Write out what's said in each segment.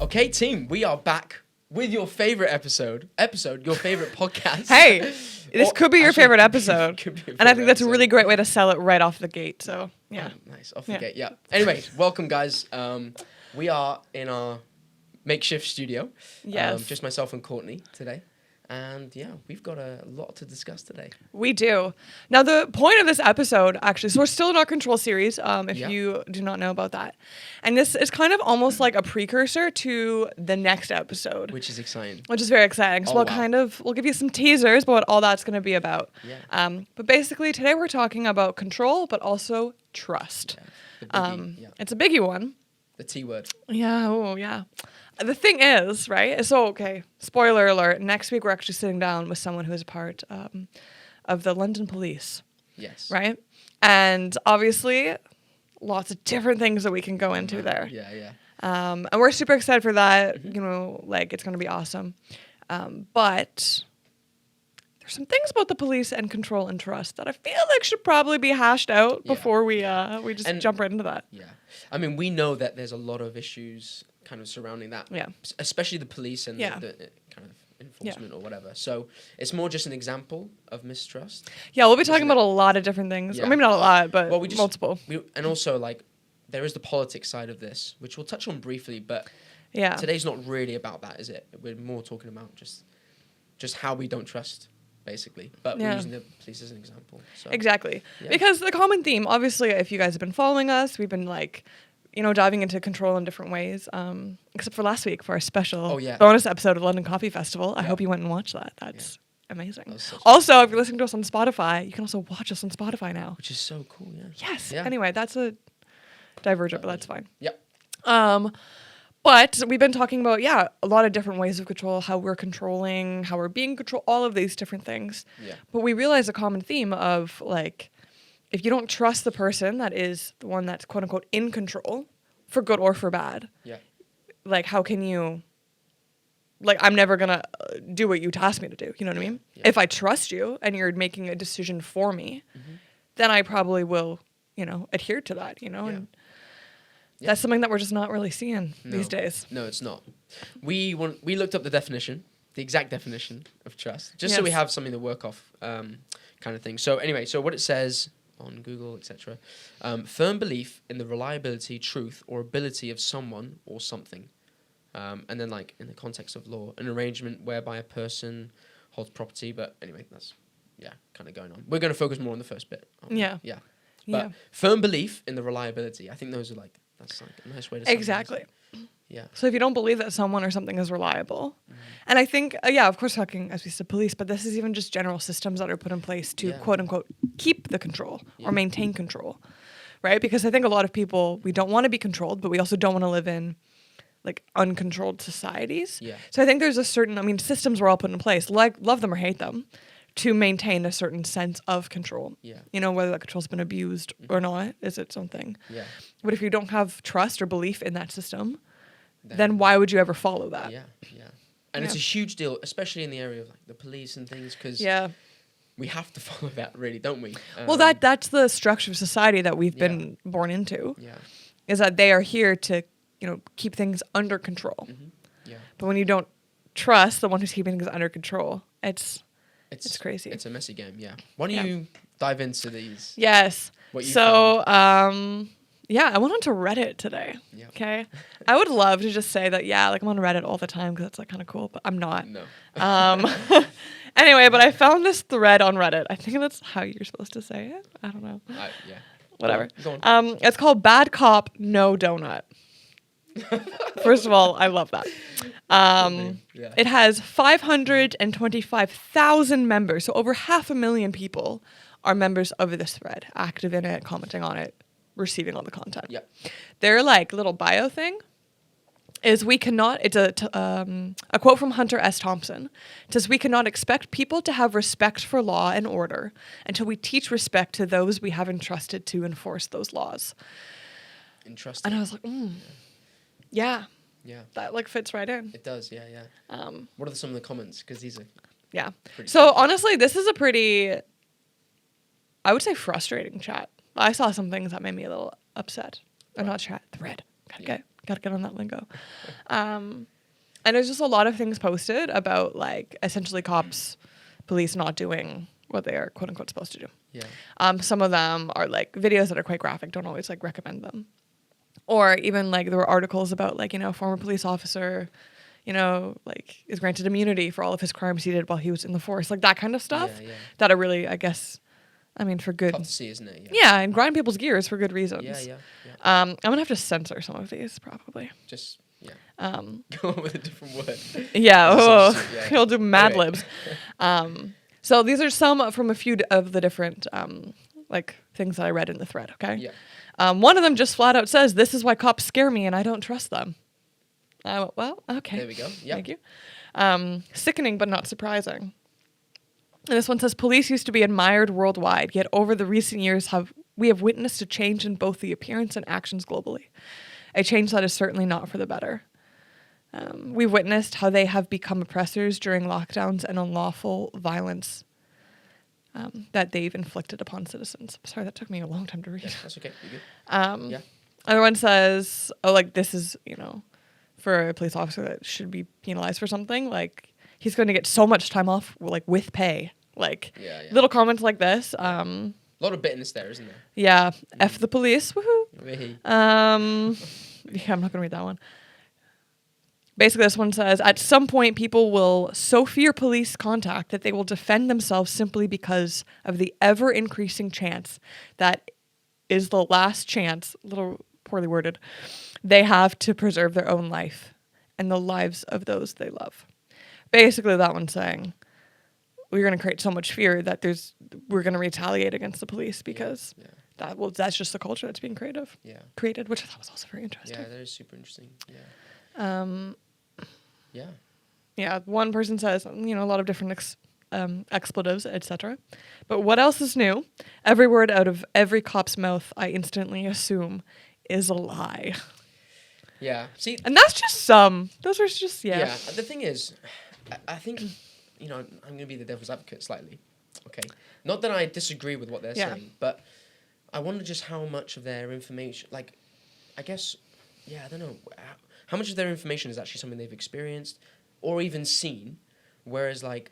Okay, team, we are back with your favorite episode, your favorite podcast. Hey, this could be your favorite episode. Could be your And I favorite think that's a episode. really great way to sell it right off the gate. So, yeah. Oh, nice, off the gate, yeah. Anyways, welcome, guys. We are in our makeshift studio. Yes. Just myself and Courtney today. And yeah, we've got a lot to discuss today. We do. Now, the point of this episode, actually, so we're still in our control series, if Yeah. you do not know about that. And this is kind of almost like a precursor to the next episode. Which is exciting. Which is very exciting. So Oh, we'll give you some teasers about what all that's going to be about. Yeah. But basically, today we're talking about control, but also trust. Yeah. The biggie, It's a biggie one. The T word. Yeah, oh, yeah. The thing is, right? So, okay, spoiler alert. Next week, we're actually sitting down with someone who is part of the London police, Yes. right? And obviously, lots of different things that we can go into there. Yeah, yeah. And we're super excited for that. You know, like, it's going to be awesome. But there's some things about the police and control and trust that I feel like should probably be hashed out before we just jump right into that. Yeah. I mean, we know that there's a lot of issues kind of surrounding that. Yeah. Especially the police and Yeah. the kind of enforcement or whatever. So it's more just an example of mistrust. Yeah, we'll be talking Isn't about a lot of different things. Yeah. Or maybe not a lot, but Well, we just, multiple. And also, like, there is the politics side of this, which we'll touch on briefly, but Yeah. today's not really about that, is it? We're more talking about just how we don't trust, basically. But we're using the police as an example. So. Exactly. Yeah. Because the common theme, obviously, if you guys have been following us, we've been like, diving into control in different ways. Except for last week for our special bonus episode of London Coffee Festival. I hope you went and watched that. That's amazing. That Also, if you're listening to us on Spotify, you can also watch us on Spotify now. Which is so cool, yeah. Yes. Yeah. Anyway, that's a divergent, but that's fine. Yep. But we've been talking about, a lot of different ways of control, how we're controlling, how we're being controlled, all of these different things. Yeah. But we realize a common theme of, like, if you don't trust the person that is the one that's quote unquote in control, for good or for bad, like, how can you, like, I'm never going to do what you task me to do. You know what I mean? Yeah. If I trust you and you're making a decision for me, then I probably will, adhere to that, and that's something that we're just not really seeing these days. No, it's not. We looked up the exact definition of trust, just so we have something to work off, kind of thing. So anyway, what it says on Google, etc. Firm belief in the reliability, truth, or ability of someone or something. And then, like, in the context of law, an arrangement whereby a person holds property. But anyway, that's, kind of going on. We're going to focus more on the first bit. Yeah. Yeah. But firm belief in the reliability. I think that's like a nice way to Exactly. Yeah. So if you don't believe that someone or something is reliable, and I think, of course, talking, as we said, police, but this is even just general systems that are put in place to, quote unquote, keep the control or maintain control, right? Because I think a lot of people, we don't want to be controlled, but we also don't want to live in, like, uncontrolled societies. Yeah. So I think there's systems were all put in place, like, love them or hate them, to maintain a certain sense of control. Yeah. Whether that control's been abused or not is its own thing. Yeah. But if you don't have trust or belief in that system, then why would you ever follow that? Yeah, yeah. And it's a huge deal, especially in the area of, like, the police and things, because we have to follow that, really, don't we? Well, that's the structure of society that we've been born into. Yeah. Is that they are here to, keep things under control. Yeah. But when you don't trust the one who's keeping things under control, it's crazy. It's a messy game, yeah. Why don't you dive into these? Yes. What you found? I went on to Reddit today. Yeah. Okay. I would love to just say that, like, I'm on Reddit all the time because that's, like, kind of cool, but I'm not. No. Anyway, but I found this thread on Reddit. I think that's how you're supposed to say it. I don't know. Yeah. Whatever. Go on. It's called Bad Cop, No Donut. First of all, I love that. It has 525,000 members, so over 500,000 people are members of this thread, active in it, commenting on it, receiving all the content. Yep. Their, like, little bio thing is it's a quote from Hunter S. Thompson. It says, "We cannot expect people to have respect for law and order until we teach respect to those we have entrusted to enforce those laws." Interesting. And I was like, yeah. Yeah. That, like, fits right in. It does, yeah. What are some of the comments? Because these are... Yeah. So, honestly, this is a pretty, I would say, frustrating chat. I saw some things that made me a little upset. Or not chat, thread. Gotta get on that lingo. And there's just a lot of things posted about like essentially police not doing what they are quote unquote supposed to do. Yeah. Some of them are like videos that are quite graphic. Don't always like recommend them. Or even like there were articles about like, former police officer, like is granted immunity for all of his crimes he did while he was in the force. Like that kind of stuff that are really, I guess, for good. Tough to see, isn't it? Yeah, and grind people's gears for good reasons. Yeah. I'm going to have to censor some of these probably. Just, go with a different word. Yeah, he'll do Mad Libs. So these are some from a few of the different like things that I read in the thread, okay? Yeah. One of them just flat out says, "This is why cops scare me and I don't trust them." I went, well, okay. There we go. Yeah. Thank you. Sickening but not surprising. And this one says, "Police used to be admired worldwide, yet over the recent years we have witnessed a change in both the appearance and actions globally. A change that is certainly not for the better. We've witnessed how they have become oppressors during lockdowns and unlawful violence that they've inflicted upon citizens." Sorry, that took me a long time to read. Yeah, that's okay. You're good. Other one says, this is, for a police officer that should be penalized for something. Like, he's going to get so much time off, like, with pay. Like, little comments like this. A lot of bitterness there, isn't there? Yeah. F the police. Woohoo. I'm not going to read that one. Basically, this one says, "At some point, people will so fear police contact that they will defend themselves simply because of the ever-increasing chance that is the last chance," a little poorly worded, "they have to preserve their own life and the lives of those they love." Basically, that one's saying, we're going to create so much fear that we're going to retaliate against the police because that's just the culture that's being created, which I thought was also very interesting. Yeah, that is super interesting. Yeah. Yeah, one person says, a lot of different expletives, etc. But what else is new? Every word out of every cop's mouth, I instantly assume, is a lie. Yeah. See, and that's just some. Those are just, Yeah, the thing is, I think, I'm going to be the devil's advocate slightly. Okay. Not that I disagree with what they're saying, but I wonder just how much of their information, like, I guess, I don't know, how much of their information is actually something they've experienced or even seen, whereas, like,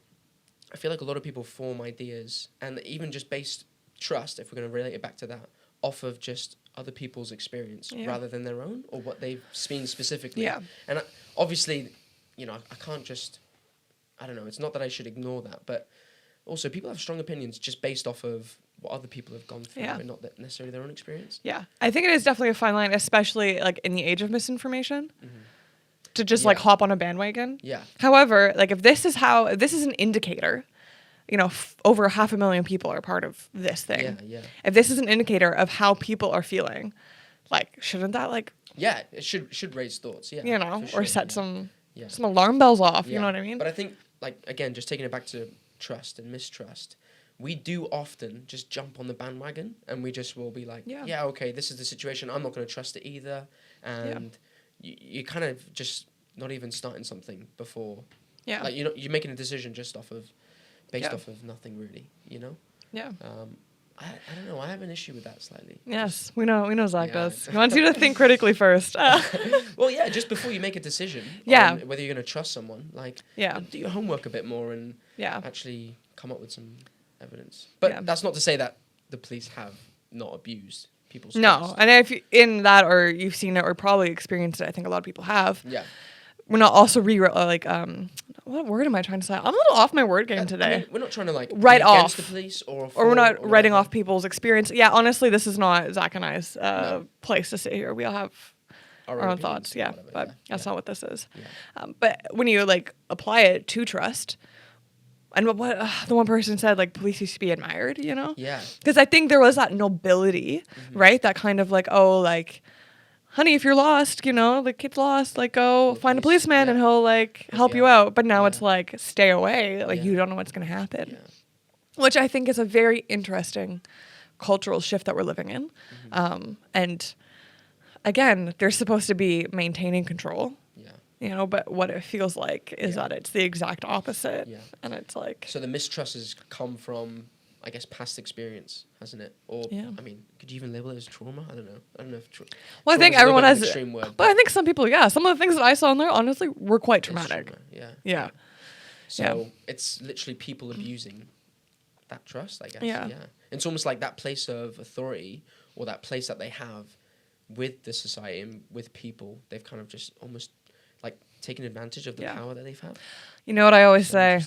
I feel like a lot of people form ideas, and even just based trust, if we're going to relate it back to that, off of just other people's experience rather than their own or what they've seen specifically. Yeah. And obviously, I can't just, I don't know, it's not that I should ignore that, but also people have strong opinions just based off of what other people have gone through and not that necessarily their own experience. Yeah. I think it is definitely a fine line, especially like in the age of misinformation, to just like hop on a bandwagon. Yeah. However, like if this is an indicator, over 500,000 people are part of this thing. Yeah, yeah. If this is an indicator of how people are feeling, like, shouldn't that like... Yeah, it should raise thoughts, or set some alarm bells off, you know what I mean? But I think, like, again, just taking it back to trust and mistrust, we do often just jump on the bandwagon and we just will be like, okay, this is the situation, I'm not going to trust it either. And you kind of just not even starting something before. Yeah. Like, you're making a decision just based off of nothing really, Yeah. I don't know. I have an issue with that slightly. Yes, we know Zach does. He wants you to think critically first. Well, just before you make a decision on whether you're going to trust someone, like, do your homework a bit more and actually come up with some evidence. But that's not to say that the police have not abused people's trust. And if in that or you've seen it or probably experienced it, I think a lot of people have. Yeah. We're not also what word am I trying to say? I'm a little off my word game today. I mean, we're not trying to write off the police or we're not writing off people's experience. Yeah, honestly, this is not Zach and I's place to sit here. We all have our own thoughts. Yeah, but that's not what this is. Yeah. But when you apply it to trust, and what the one person said, police used to be admired, Yeah. Because I think there was that nobility, right? That kind of honey, if you're lost, the kid's lost, go find a policeman and he'll help you out. But now it's stay away. You don't know what's going to happen. Yeah. Which I think is a very interesting cultural shift that we're living in. And again, they're supposed to be maintaining control. Yeah. But what it feels like is that it's the exact opposite. Yeah. And it's so the mistrust has come from I guess, past experience, hasn't it? Or, I mean, could you even label it as trauma? I don't know. I don't know if well, I think everyone has an extreme word. But I think some people, some of the things that I saw in there, honestly, were quite traumatic. Yeah. So it's literally people abusing that trust, I guess. Yeah. It's almost like that place of authority, or that place that they have with the society and with people. They've kind of just almost like taken advantage of the power that they've had. You know what I always say?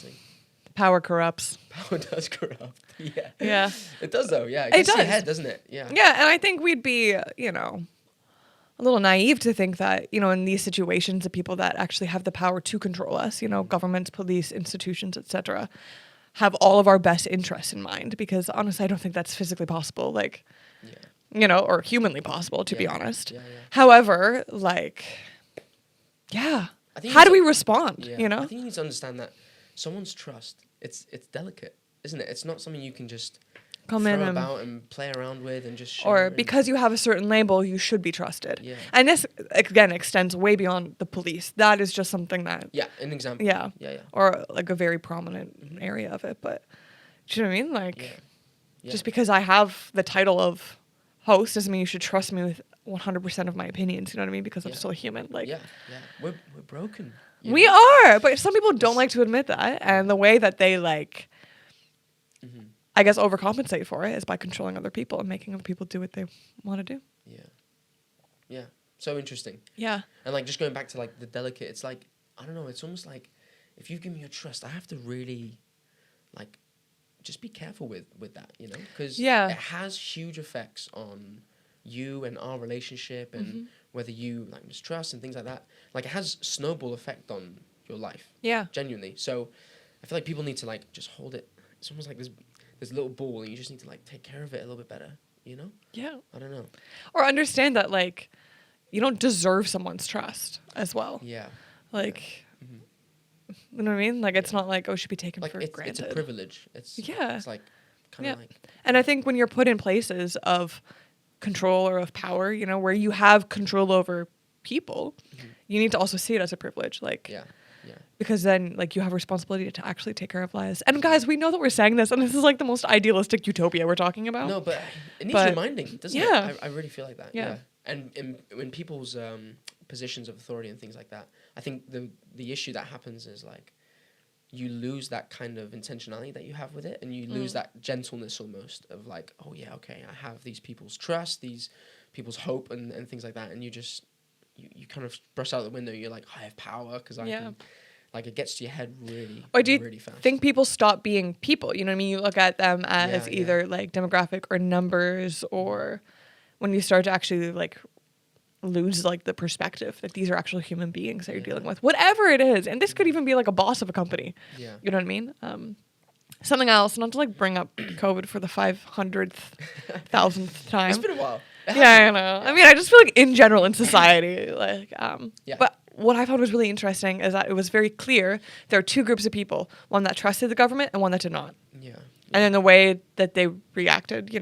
Power corrupts. Power does corrupt. Yeah. Yeah. It does, though. Yeah. It gets to your head, doesn't it? Yeah. Yeah, and I think we'd be, a little naive to think that, in these situations, the people that actually have the power to control us, governments, police, institutions, etc., have all of our best interests in mind. Because honestly, I don't think that's physically possible. Like, or humanly possible, to be honest. However, how do we respond? I think you need to understand that someone's trust, it's delicate, isn't it? It's not something you can just come throw in about and play around with and just share. Or because you have a certain label, you should be trusted. Yeah. And this, again, extends way beyond the police. That is just something that... Yeah, an example. Yeah. Or like a very prominent area of it. But do you know what I mean? Like, just because I have the title of host doesn't mean you should trust me with 100% of my opinions. You know what I mean? Because I'm still a human. Like, we're broken. We are, but some people don't like to admit that. And the way that they I guess overcompensate for it is by controlling other people and making other people do what they want to do. Yeah. So interesting. Yeah. And just going back to the delicate, it's like, I don't know, it's almost like if you give me your trust, I have to really just be careful with that, because it has huge effects on you and our relationship and whether you mistrust and things like that. It has snowball effect on your life. Yeah. Genuinely. So I feel like people need to just hold it. It's almost like this little ball, and you just need to take care of it a little bit better, Yeah. I don't know. Or understand that you don't deserve someone's trust as well. Yeah. You know what I mean? It's not it should be taken for granted. It's a privilege. It's kind of And I think when you're put in places of control or of power, where you have control over people, you need to also see it as a privilege. Because then you have a responsibility to actually take care of lives. And guys, we know that we're saying this, and this is the most idealistic utopia we're talking about. No, but it needs reminding, doesn't it? I really feel like that. Yeah. And in people's positions of authority and things like that, I think the issue that happens is you lose that kind of intentionality that you have with it, and you lose that gentleness almost of oh yeah, okay, I have these people's trust, these people's hope and things like that, and you just you kind of brush out the window. You're I have power because I can. It gets to your head really, or do you really fast. Think people stop being people? You know what I mean? You look at them as either demographic or numbers, or when you start to actually lose the perspective that these are actual human beings that you're dealing with, whatever it is. And this could even be a boss of a company. Yeah. You know what I mean? Something else, not to bring up COVID for the 500,000th time. It's been a while. Yeah, I know. I mean, I just feel in general in society, but what I found was really interesting is that it was very clear there are two groups of people, one that trusted the government and one that did not. Yeah. And then the way that they reacted,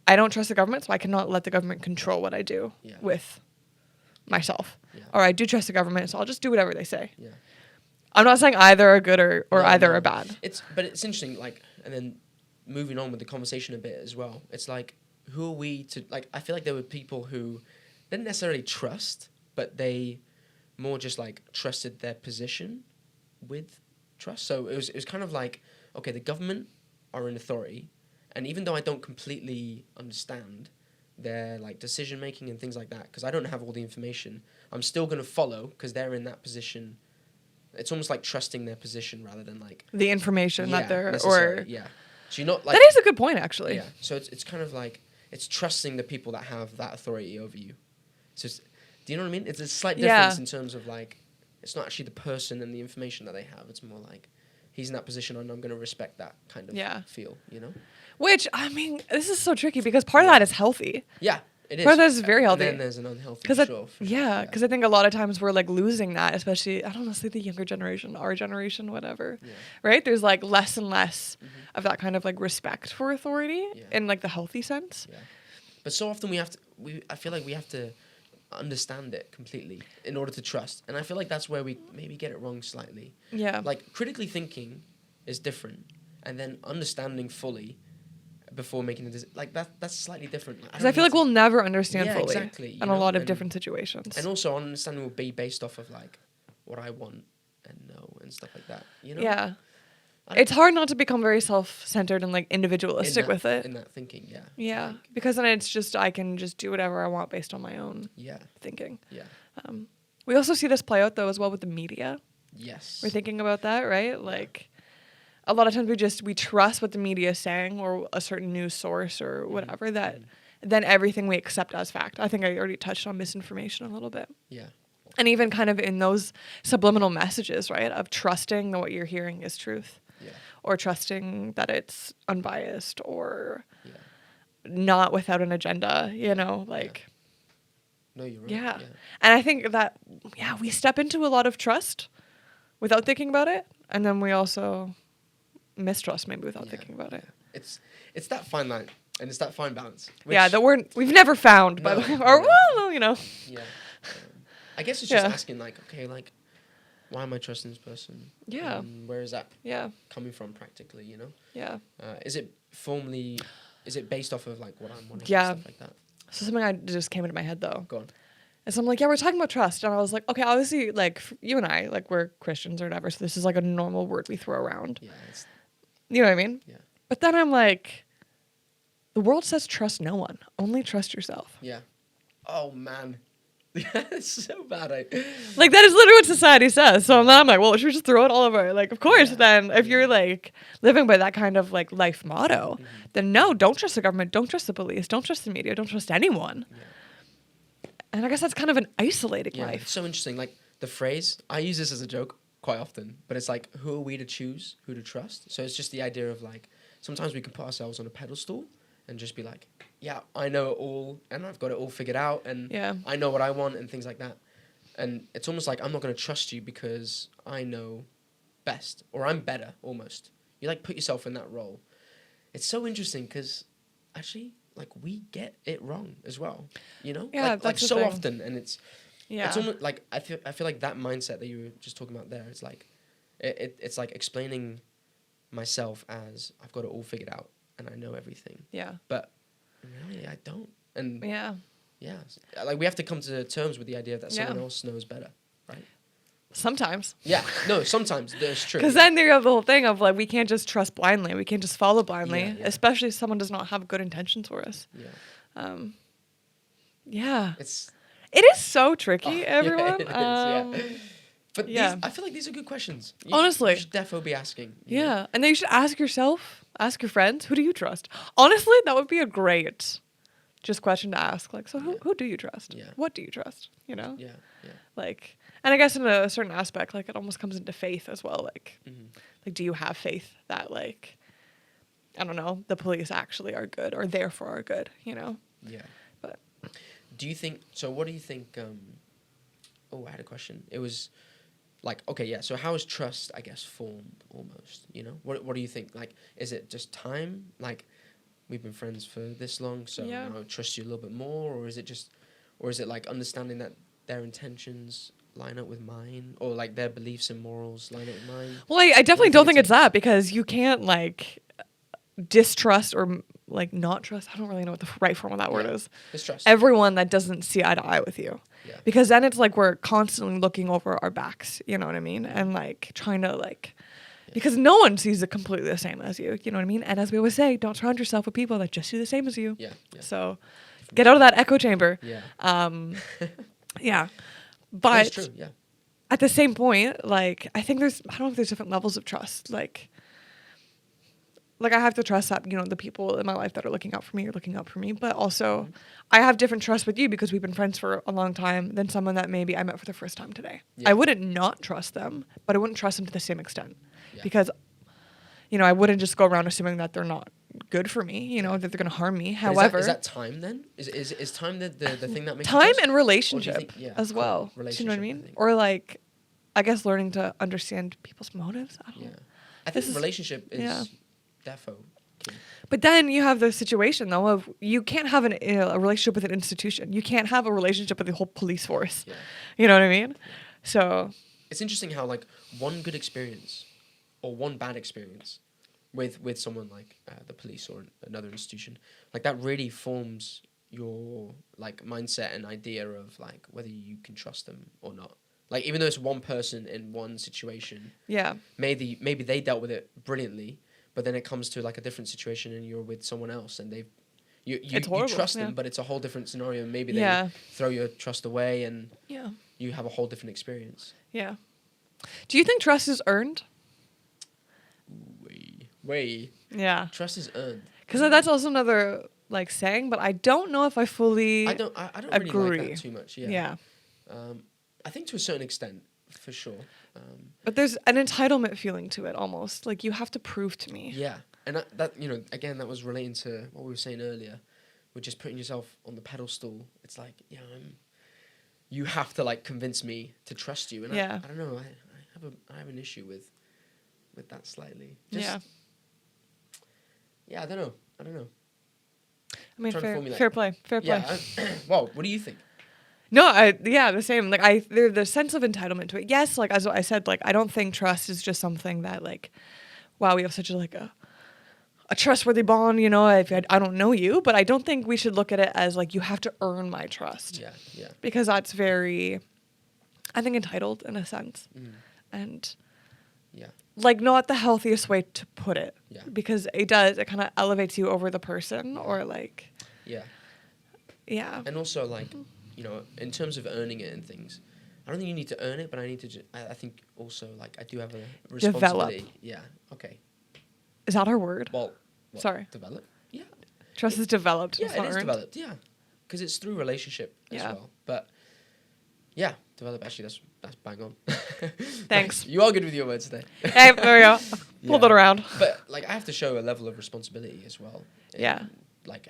I don't trust the government, so I cannot let the government control what I do with myself. Yeah. Or I do trust the government, so I'll just do whatever they say. Yeah. I'm not saying either are good or either are bad. But it's interesting, and then moving on with the conversation a bit as well. It's who are we to, I feel there were people who didn't necessarily trust, but they more just trusted their position with trust. So it was kind of okay, the government are in authority, and even though I don't completely understand their decision making and things like that, because I don't have all the information, I'm still going to follow because they're in that position. It's almost trusting their position rather than the information that they're so you're not that is a good point, actually. Yeah. So it's kind of it's trusting the people that have that authority over you. So do you know what I mean? It's a slight difference in terms of it's not actually the person and the information that they have. It's more he's in that position and I'm going to respect that kind of feel, Which, I mean, this is so tricky because part of that is healthy. Yeah, it is. Part of that is very healthy. And then there's an unhealthy because I think a lot of times we're losing that, especially, I don't know, say the younger generation, our generation, whatever, right? There's less and less of that kind of respect for authority in the healthy sense. Yeah. But so often I feel we have to understand it completely in order to trust, and I feel that's where we maybe get it wrong slightly. Yeah. Critically thinking is different, and then understanding fully before making a decision. Like that's slightly different. Because I feel like we'll never understand fully exactly, in a lot of different situations. And also, understanding will be based off of like what I want and know and stuff like that. You know? Yeah. It's hard not to become very self-centered and like individualistic with it. In that thinking, yeah. Yeah, because then it's just I can just do whatever I want based on my own thinking. Yeah. We also see this play out though as well with the media. Yes. We're thinking about that, right? Like a lot of times we trust what the media is saying or a certain news source or whatever that then everything we accept as fact. I think I already touched on misinformation a little bit. Yeah. And even kind of in those subliminal messages, right, of trusting that what you're hearing is truth. Yeah. Or trusting that it's unbiased or not without an agenda, you know, like. No, you're right. Yeah. And I think that, we step into a lot of trust without thinking about it. And then we also mistrust maybe without thinking about it. It's that fine line and it's that fine balance. That we've never found, by the way. Or, well, you know. Yeah. I guess it's just asking like, okay, like, why am I trusting this person? Yeah. Where is that Yeah. coming from practically, you know? Yeah. Is it based off of like what I'm wanting and stuff like that? So something I just came into my head though. Go on. And so I'm like, we're talking about trust. And I was like, okay, obviously like you and I, like we're Christians or whatever. So this is like a normal word we throw around. Yeah. You know what I mean? Yeah. But then I'm like, the world says trust no one. Only trust yourself. Yeah. Oh man. It's so bad. Like that is literally what society says. So then I'm like, well, should we just throw it all over? Like, of course, then if you're like living by that kind of like life motto, then no, don't trust the government, don't trust the police, don't trust the media, don't trust anyone. Yeah. And I guess that's kind of an isolating life. It's so interesting. Like the phrase, I use this as a joke quite often, but it's like, who are we to choose who to trust? So it's just the idea of like, sometimes we can put ourselves on a pedestal and just be like, yeah, I know it all, and I've got it all figured out, and I know what I want, and things like that. And it's almost like I'm not going to trust you because I know best, or I'm better, almost. You, like, put yourself in that role. It's so interesting because, actually, like, we get it wrong as well, you know? Yeah, like so thing. often, and it's almost like, I feel like that mindset that you were just talking about there, it's like, it's like explaining myself as I've got it all figured out, and I know everything. Yeah. But really, I don't. And yeah, like we have to come to terms with the idea that someone else knows better, right? Sometimes. Yeah. No, sometimes that's true. Because then you have the whole thing of like we can't just trust blindly. We can't just follow blindly, especially if someone does not have good intentions for us. Yeah. It is so tricky, everyone. But I feel like these are good questions. Honestly. You should definitely be asking. Yeah. And then you should ask yourself, ask your friends, who do you trust? Honestly, that would be a great question to ask. Like, so who do you trust? Yeah. What do you trust? You know? Yeah. Like, and I guess in a certain aspect, like it almost comes into faith as well. Like, like, do you have faith that like, I don't know, the police actually are good or therefore are good, you know? Yeah. But do you think, so what do you think, I had a question. It was like, okay, yeah, so how is trust, I guess, formed almost, you know? What do you think? Like, is it just time? Like, we've been friends for this long, so I trust you a little bit more? Or is it like understanding that their intentions line up with mine? Or like their beliefs and morals line up with mine? Well, I definitely don't think it's that, because you can't like distrust or like not trust. I don't really know what the right form of that word is. Distrust. Everyone that doesn't see eye to eye with you. Yeah. Because then it's like we're constantly looking over our backs, you know what I mean? And like trying to like, because no one sees it completely the same as you know what I mean? And as we always say, don't surround yourself with people that just see the same as you. Yeah. So get out of that echo chamber. Yeah. Yeah. But that's true, yeah. At the same point, like, I think I don't know if there's different levels of trust. Like I have to trust that, you know, the people in my life that are looking out for me are looking out for me. But also, I have different trust with you because we've been friends for a long time than someone that maybe I met for the first time today. Yeah. I wouldn't not trust them, but I wouldn't trust them to the same extent. Yeah. Because, you know, I wouldn't just go around assuming that they're not good for me, you know, that they're going to harm me. However... Is that time then? Is time the thing that makes time and relationship as well. Relationship, do you know what I mean? Or like, I guess learning to understand people's motives. I don't know. I think relationship is... Defo. But then you have the situation though of you can't have a relationship with an institution. You can't have a relationship with the whole police force. Yeah. You know what I mean? Yeah. So it's interesting how like one good experience or one bad experience with someone like the police or another institution, like that really forms your like mindset and idea of like whether you can trust them or not. Like even though it's one person in one situation, maybe they dealt with it brilliantly, but then it comes to like a different situation and you're with someone else and you trust them, but it's a whole different scenario. Maybe they throw your trust away and you have a whole different experience. Yeah. Do you think trust is earned? Way. Yeah. Trust is earned. Because that's also another like saying, but I don't know if I fully I don't agree. Really like that too much. Yeah. I think to a certain extent, for sure. But there's an entitlement feeling to it almost. Like you have to prove to me. Yeah. And that again, that was relating to what we were saying earlier, with just putting yourself on the pedestal. It's like, you have to like convince me to trust you. And I don't know, I have an issue with that slightly. Yeah, I don't know. I mean, fair play. Yeah. Well, what do you think? No, the same. Like there's the sense of entitlement to it. Yes, like as I said, like I don't think trust is just something that like, wow, we have such a trustworthy bond. You know, if I don't know you, but I don't think we should look at it as like you have to earn my trust. Yeah. Because that's very, I think, entitled in a sense, and like not the healthiest way to put it. Yeah. Because it kind of elevates you over the person or like. Yeah. Yeah. And also like, in terms of earning it and things, I don't think you need to earn it, but I need to. I think also like I do have a responsibility. Develop. Yeah. Okay. Is that our word? Well, sorry. Develop. Yeah. Trust is developed. Yeah, it is developed. Yeah, because it's through relationship as well. But yeah, develop. Actually, that's bang on. Thanks. You are good with your words today. Hey, there we go. Pulled it around. But like, I have to show a level of responsibility as well. Like,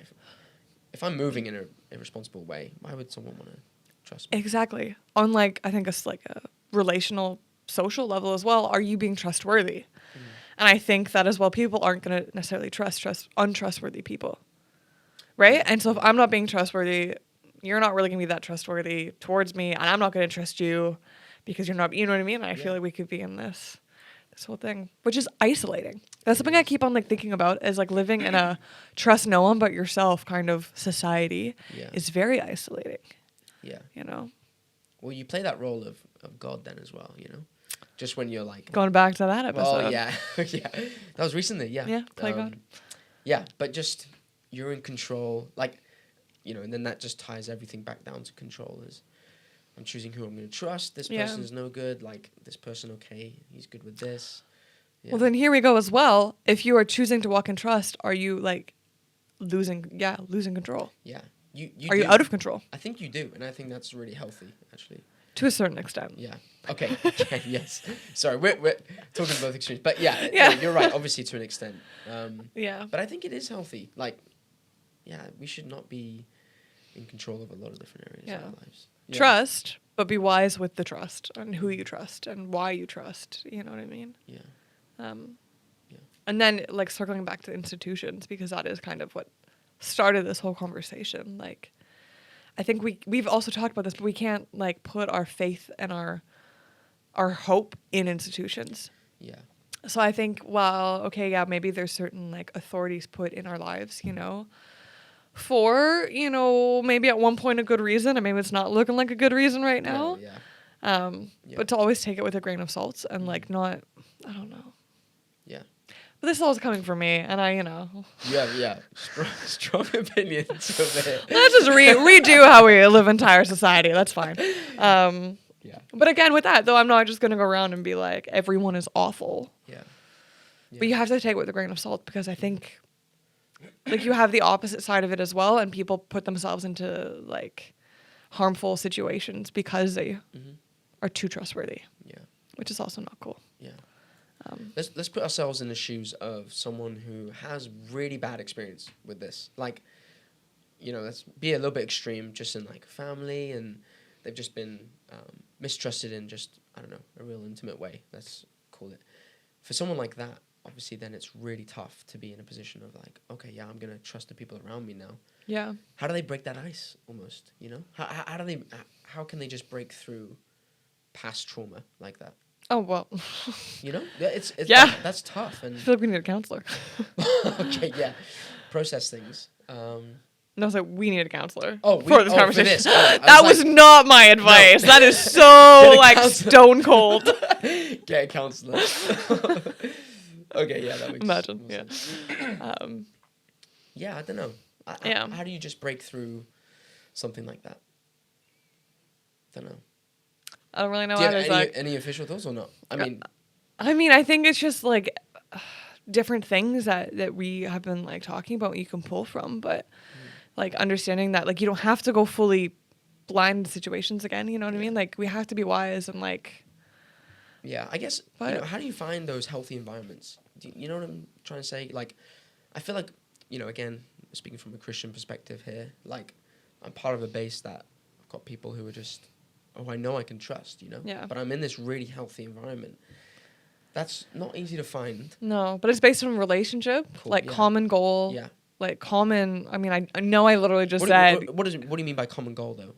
if I'm moving in an irresponsible way, why would someone want to trust me? Exactly. On like, I think it's like a relational, social level as well. Are you being trustworthy? And I think that as well, people aren't going to necessarily trust untrustworthy people. Right? And so if I'm not being trustworthy, you're not really going to be that trustworthy towards me. And I'm not going to trust you because you're not, you know what I mean? And I feel like we could be in this whole thing, which is isolating. That's something I keep on like thinking about is like living in a trust no one but yourself kind of society is very isolating. Yeah. You know? Well, you play that role of God then as well, Just when you're like... Going back to that episode. Well, yeah. Yeah. That was recently, yeah. Yeah, play God. Yeah, but just you're in control. Like, and then that just ties everything back down to control. Is I'm choosing who I'm going to trust. This person is no good. Like, this person, okay, he's good with this. Yeah. Well, then here we go as well. If you are choosing to walk in trust, are you, like, losing control? Yeah. Are you out of control? I think you do, and I think that's really healthy, actually. To a certain extent. Yeah. Okay. Yes. Sorry, we're talking both extremes, but yeah, you're right. Obviously, to an extent. But I think it is healthy. Like, we should not be in control of a lot of different areas of our lives. Yeah. Trust, but be wise with the trust and who you trust and why you trust. You know what I mean? Yeah. And then, like, circling back to institutions, because that is kind of what started this whole conversation. Like, I think we've also talked about this, but we can't like put our faith and our hope in institutions. Yeah. So I think, maybe there's certain like authorities put in our lives, for, maybe at one point a good reason, and maybe it's not looking like a good reason right now. But to always take it with a grain of salt and like not, I don't know. Yeah. But this is all coming from me, and I, Yeah. Strong opinions over here. Let's just redo how we live entire society. That's fine. Yeah. But again, with that, though, I'm not just going to go around and be like, everyone is awful. Yeah. But you have to take it with a grain of salt, because I think, like, you have the opposite side of it as well, and people put themselves into, like, harmful situations because they are too trustworthy. Yeah. Which is also not cool. Yeah. Let's put ourselves in the shoes of someone who has really bad experience with this. Like, let's be a little bit extreme, just in like family, and they've just been mistrusted in just, I don't know, a real intimate way. Let's call it. For someone like that, obviously, then it's really tough to be in a position of like, okay, yeah, I'm gonna trust the people around me now. Yeah. How do they break that ice? Almost, How can they just break through past trauma like that? Oh, well. You know, it's Yeah. that's tough. And I feel like we need a counselor. okay, yeah, process things. No, so we need a counselor Oh, for this for conversation. this. Oh, That was like, not my advice. No. That is so Get a like counselor. stone cold. Get a counselor. Okay, yeah, that makes Imagine, more yeah. sense. Yeah, I don't know. Yeah. How do you just break through something like that? Don't know. I don't really know Do you have either. any official thoughts or not? I mean, I think it's just like different things that we have been like talking about you can pull from, but like understanding that like you don't have to go fully blind to situations again, you know what I mean? Like we have to be wise and like yeah, I guess, how do you find those healthy environments? You know what I'm trying to say? Like, I feel like, again, speaking from a Christian perspective here, like, I'm part of a base that I've got people who are just, I know I can trust, Yeah. But I'm in this really healthy environment. That's not easy to find. No, but it's based on relationship, common goal. Yeah. Like common, I mean, I know I literally just said. What do you mean by common goal, though?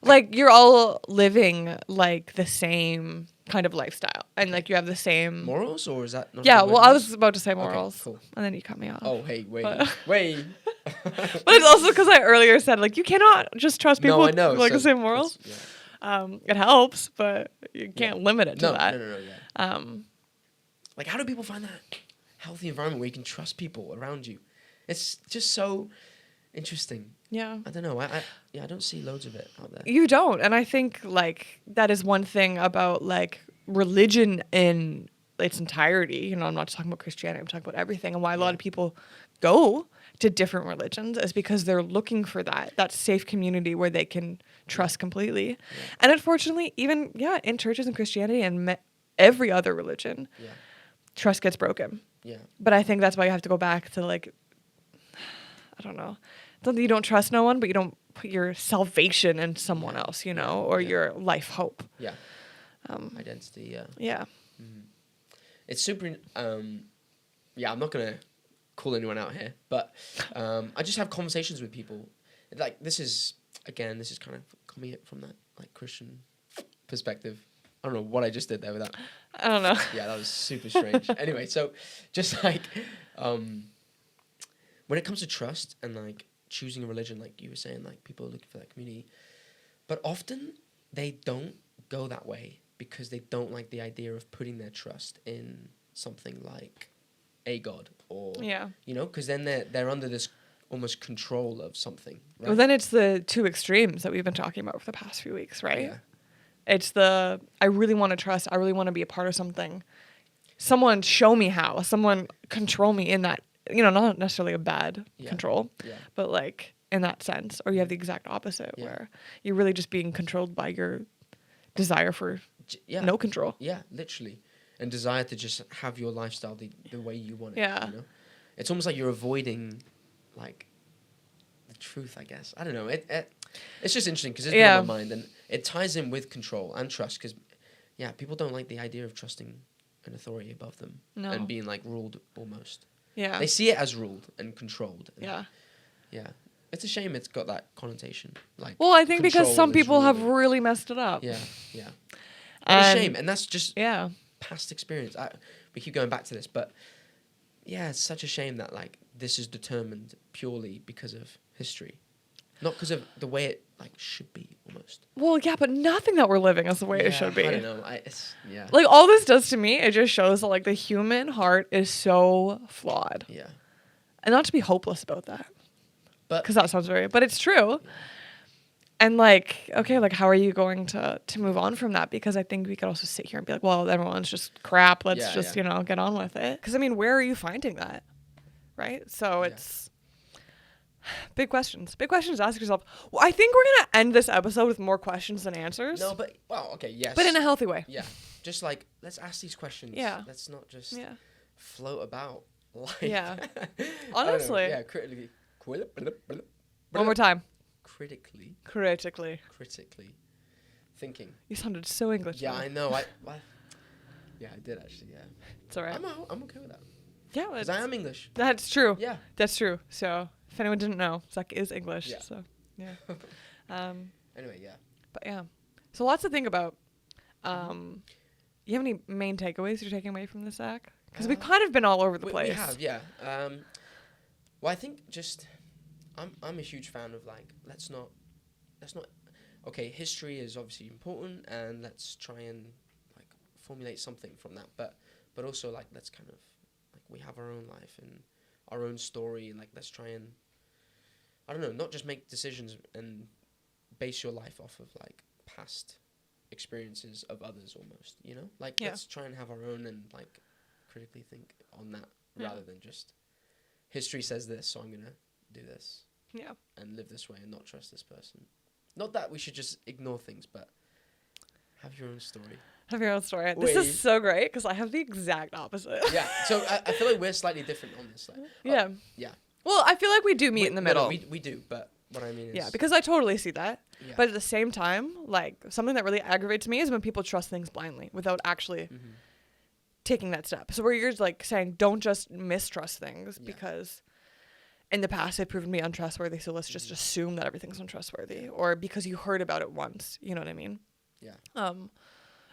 Like you're all living like the same kind of lifestyle and like you have the same morals, or is that not? Yeah, well, I was about to say morals. Okay, cool. And then you cut me off. Oh, hey, wait. But But it's also because I earlier said like you cannot just trust people I know, with like so the same morals. It helps, but you can't limit it to that. No, yeah. Like, how do people find that healthy environment where you can trust people around you? It's just so interesting. Yeah. I don't know. I don't see loads of it out there. You don't. And I think like that is one thing about like religion in its entirety. You know, I'm not just talking about Christianity, I'm talking about everything. And why a lot of people go to different religions is because they're looking for that safe community where they can trust completely. Yeah. And unfortunately, even, in churches and Christianity and every other religion, trust gets broken. Yeah. But I think that's why you have to go back to like, I don't know. You don't trust no one, but you don't put your salvation in someone else, or your life hope. Yeah. Identity, yeah. Yeah. Mm. It's super, I'm not going to call anyone out here, but I just have conversations with people. Like, this is kind of coming from that, like, Christian perspective. I don't know what I just did there with that. I don't know. Yeah, that was super strange. Anyway, so just like, when it comes to trust and like choosing a religion, like you were saying, like people are looking for that community, but often they don't go that way because they don't like the idea of putting their trust in something like a god or because then they're under this almost control of something. Right? Well, then it's the two extremes that we've been talking about for the past few weeks, right? Yeah. It's I really want to trust. I really want to be a part of something. Someone show me how. Someone control me in that. Not necessarily a bad control, but like in that sense. Or you have the exact opposite where you're really just being controlled by your desire for no control. Yeah, literally. And desire to just have your lifestyle the way you want it. Yeah. It's almost like you're avoiding like the truth, I guess. I don't know. It's just interesting because it's been on my mind, and it ties in with control and trust because, people don't like the idea of trusting an authority above them and being like ruled almost. Yeah. They see it as ruled and controlled. And yeah. It's a shame it's got that connotation. Like, well, I think because some people have really messed it up. Yeah. It's a shame, and that's just past experience. We keep going back to this, but it's such a shame that like this is determined purely because of history. Not because of the way it like should be almost. Well, but nothing that we're living is the way it should be. I don't know. Like all this does to me, it just shows that like the human heart is so flawed. Yeah. And not to be hopeless about that. But because that sounds but it's true. And like, okay, like how are you going to move on from that? Because I think we could also sit here and be like, well, everyone's just crap. Let's just, get on with it. Because I mean, where are you finding that? Right? So it's big questions. Big questions to ask yourself. Well, I think we're going to end this episode with more questions than answers. No, but, okay, yes. But in a healthy way. Yeah. Just like, let's ask these questions. Yeah. Let's not just float about. Like, honestly. Yeah, critically. One more time. Critically thinking. You sounded so English. Yeah, I know. I did actually. Yeah, it's all right. I'm okay with that. Yeah, because I am English. That's true. Yeah, that's true. So if anyone didn't know, Zach is English. Yeah. So yeah. Anyway, yeah. But so lots to think about. you have any main takeaways you're taking away from this, Zach? Because we've kind of been all over the place. We have, yeah. Well, I think just I'm a huge fan of like let's not. Okay, history is obviously important, and let's try and like formulate something from that. But also like let's kind of like we have our own life and our own story, and like let's try and I don't know, not just make decisions and base your life off of like past experiences of others almost, you know? Like let's try and have our own and like critically think on that rather than just history says this, so I'm gonna do this. Yeah. And live this way and not trust this person. Not that we should just ignore things, but have your own story. Have your own story. This is so great because I have the exact opposite. Yeah. So I feel like we're slightly different on this. Like, yeah. Yeah. Well, I feel like we do meet in the middle. We do, but what I mean is... Yeah, because I totally see that. Yeah. But at the same time, like, something that really aggravates me is when people trust things blindly without actually taking that step. So where you're, like, saying, don't just mistrust things because in the past they've proven to be untrustworthy, so let's just assume that everything's untrustworthy. Or because you heard about it once. You know what I mean? Yeah.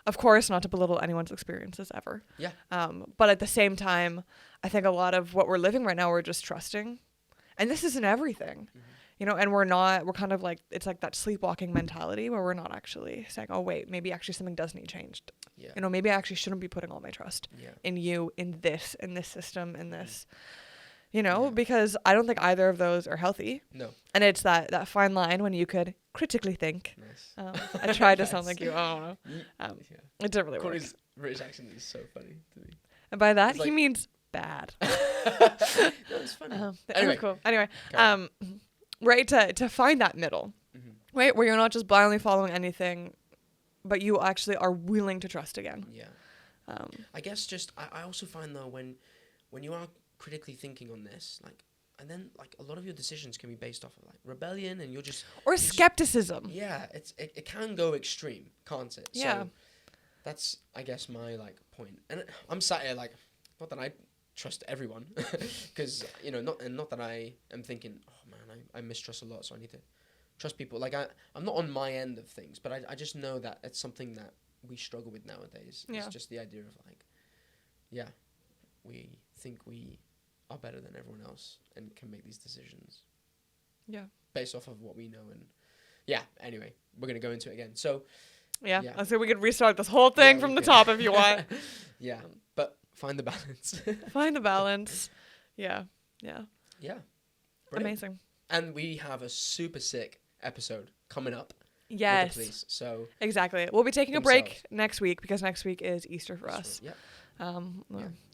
Of course, not to belittle anyone's experiences ever. Yeah. But at the same time, I think a lot of what we're living right now, we're just trusting. And this isn't everything, you know, and we're kind of like, it's like that sleepwalking mentality where we're not actually saying, oh, wait, maybe actually something does need changed. Yeah. You know, maybe I actually shouldn't be putting all my trust in you, in this system, in this, you know, because I don't think either of those are healthy. No. And it's that fine line when you could critically think. Nice. I tried to sound like you. I don't know. It didn't really work. Corey's British accent is so funny to me. And by that, It's he like- means bad. No, it's funny. Anyway, cool. Anyway, right, to find that middle, right, where you're not just blindly following anything, but you actually are willing to trust again. Yeah. I guess just I also find though when you are critically thinking on this, like, and then like a lot of your decisions can be based off of like rebellion, and or skepticism. Yeah, it can go extreme, can't it? Yeah. So that's I guess my like point, and I'm sat here like, not that I trust everyone, because you know, not that I am thinking, oh man, I mistrust a lot, so I need to trust people. Like I'm not on my end of things, but I just know that it's something that we struggle with nowadays. Yeah. It's just the idea of like, yeah, we think we are better than everyone else and can make these decisions. Yeah. Based off of what we know, and yeah. Anyway, we're gonna go into it again. So. Yeah. So we could restart this whole thing from the top if you want. Yeah, but find the balance. Find the balance. Yeah. Yeah. Brilliant. Amazing. And we have a super sick episode coming up. Yes. With the police, so exactly. We'll be taking a break next week because next week is Easter for us. Yeah.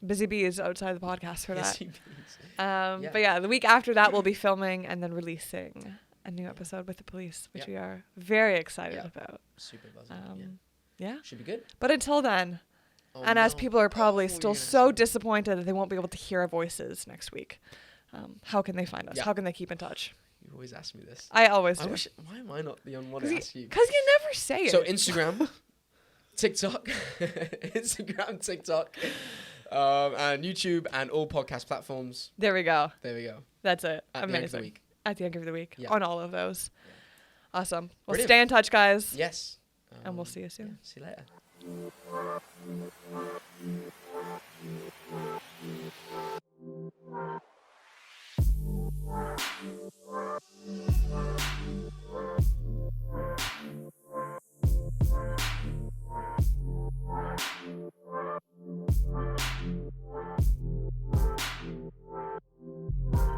Busy bees outside the podcast for that. Busy bees. But yeah, the week after that we'll be filming and then releasing a new episode with the police, which we are very excited about. Super buzzing. Yeah. Should be good. But until then, and as people are probably still so disappointed that they won't be able to hear our voices next week, how can they find us? How can they keep in touch? You always ask me this. I always do. Why am I not the one to ask you? Because you never say it. So Instagram, TikTok, and YouTube and all podcast platforms. There we go. That's it. At Amazing. the end of the week. At the end of the week. Yeah. On all of those. Yeah. Awesome. Well, Brilliant. stay in touch, guys. Yes. And we'll see you soon. See you later.